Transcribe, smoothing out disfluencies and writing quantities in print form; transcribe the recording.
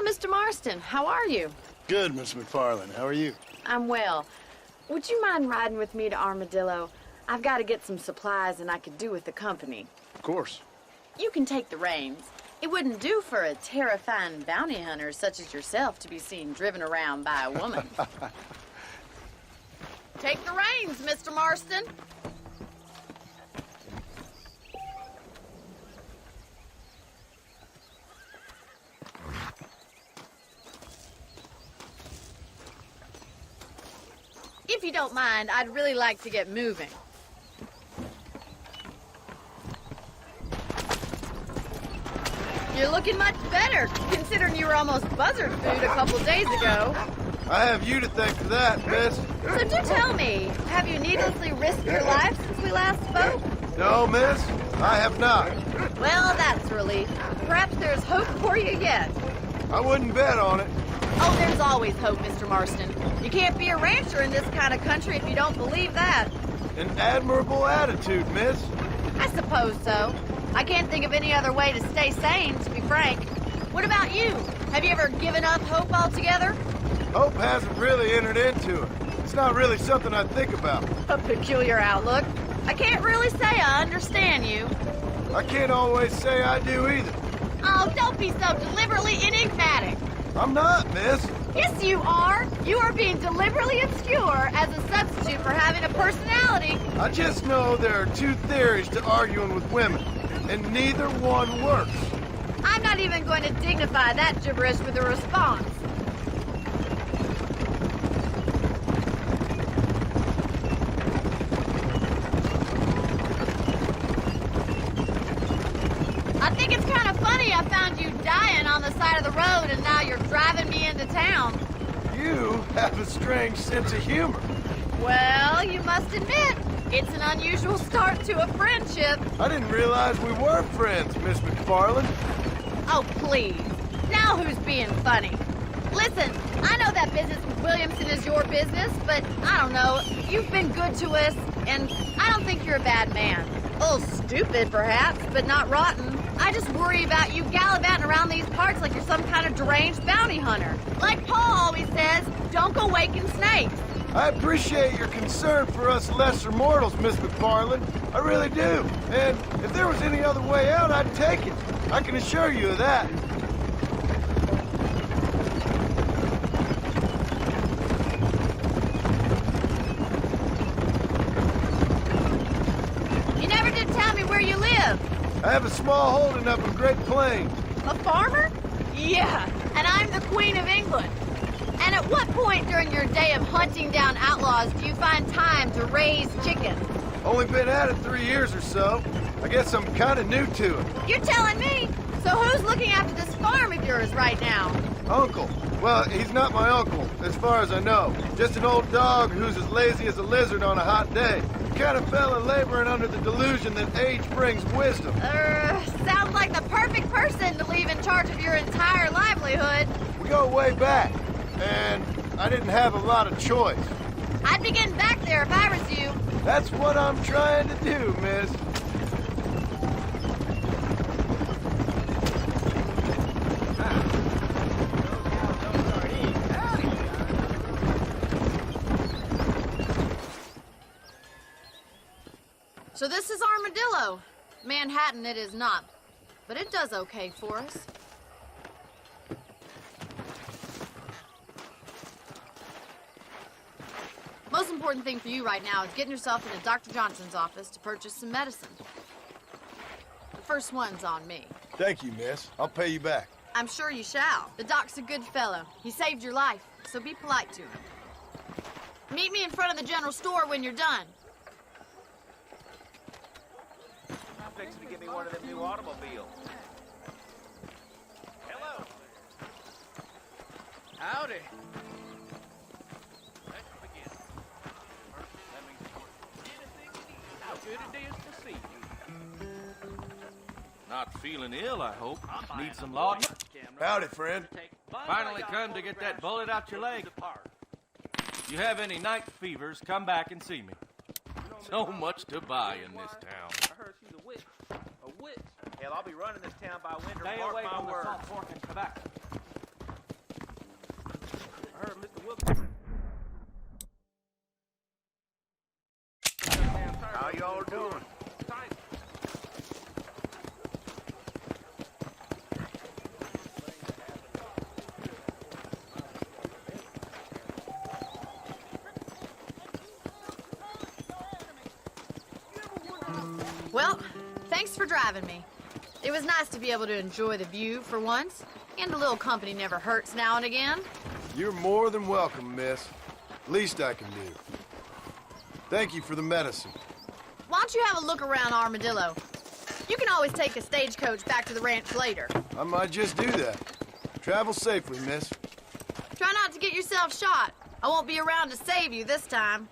Mr. Marston. How are you? Good, Miss McFarland. How are you? I'm well. Would you mind riding with me to Armadillo? I've got to get some supplies and I could do with the company. Of course. You can take the reins. It wouldn't do for a terrifying bounty hunter such as yourself to be seen driven around by a woman. Take the reins, Mr. Marston. If you don't mind, I'd really like to get moving. You're looking much better, considering you were almost buzzard food a couple days ago. I have you to thank for that, miss. So do tell me, have you needlessly risked your life since we last spoke? No, miss, I have not. Well, that's a relief. Perhaps there's hope for you yet. I wouldn't bet on it. Oh, there's always hope, Mr. Marston. You can't be a rancher in this kind of country if you don't believe that. An admirable attitude, miss. I suppose so. I can't think of any other way to stay sane, to be frank. What about you? Have you ever given up hope altogether? Hope hasn't really entered into it. It's not really something I think about. A peculiar outlook. I can't really say I understand you. I can't always say I do either. Oh, don't be so deliberately enigmatic. I'm not, miss. Yes, you are. You are being deliberately obscure as a substitute for having a personality. I just know there are two theories to arguing with women, and neither one works. I'm not even going to dignify that gibberish with a response. I think it's kind of funny I found you dying on the side of the road and now you're driving me into town. You have a strange sense of humor. Well, you must admit, it's an unusual start to a friendship. I didn't realize we were friends, Miss McFarland. Oh, please. Now who's being funny? Listen, I know that business with Williamson is your business, but I don't know. You've been good to us, and I don't think you're a bad man. A little stupid, perhaps, but not rotten. I just worry about you gallivanting around these parts like you're some kind of deranged bounty hunter. Like Paul always says, don't go waking snakes. I appreciate your concern for us lesser mortals, Miss McFarland. I really do. And if there was any other way out, I'd take it. I can assure you of that. You never did tell me where you live. I have a small holding up in Great Plains. A farmer? Yeah, and I'm the Queen of England. And at what point during your day of hunting down outlaws do you find time to raise chickens? Only been at it 3 years or so. I guess I'm kind of new to it. You're telling me? So who's looking after this farm of yours right now? Uncle. Well, he's not my uncle, as far as I know. Just an old dog who's as lazy as a lizard on a hot day. Kind of fella laboring under the delusion that age brings wisdom. Sounds like the perfect person to leave in charge of your entire livelihood. We go way back, and I didn't have a lot of choice. I'd be getting back there if I was you. That's what I'm trying to do, miss. So this is Armadillo. Manhattan it is not, but it does okay for us. Most important thing for you right now is getting yourself into Dr. Johnson's office to purchase some medicine. The first one's on me. Thank you, miss. I'll pay you back. I'm sure you shall. The doc's a good fellow. He saved your life, so be polite to him. Meet me in front of the general store when you're done. I'm fixing to get me one of them new automobiles. Hello. Howdy. Let's begin. First, let me see anything you need. How good it is to see you. Not feeling ill, I hope. Need some laudanum? Howdy, friend. Finally come to get that bullet out your leg. You have any night fevers, come back and see me. So much to buy in this town. I heard she's a witch. A witch? Hell, I'll be running this town by winter. Stay Mark away my from the words. salt pork and tobacco. I heard Mr. Wilson. How y'all doing? Well, thanks for driving me. It was nice to be able to enjoy the view for once, and a little company never hurts now and again. You're more than welcome, miss. Least I can do. Thank you for the medicine. Why don't you have a look around Armadillo? You can always take a stagecoach back to the ranch later. I might just do that. Travel safely, miss. Try not to get yourself shot. I won't be around to save you this time.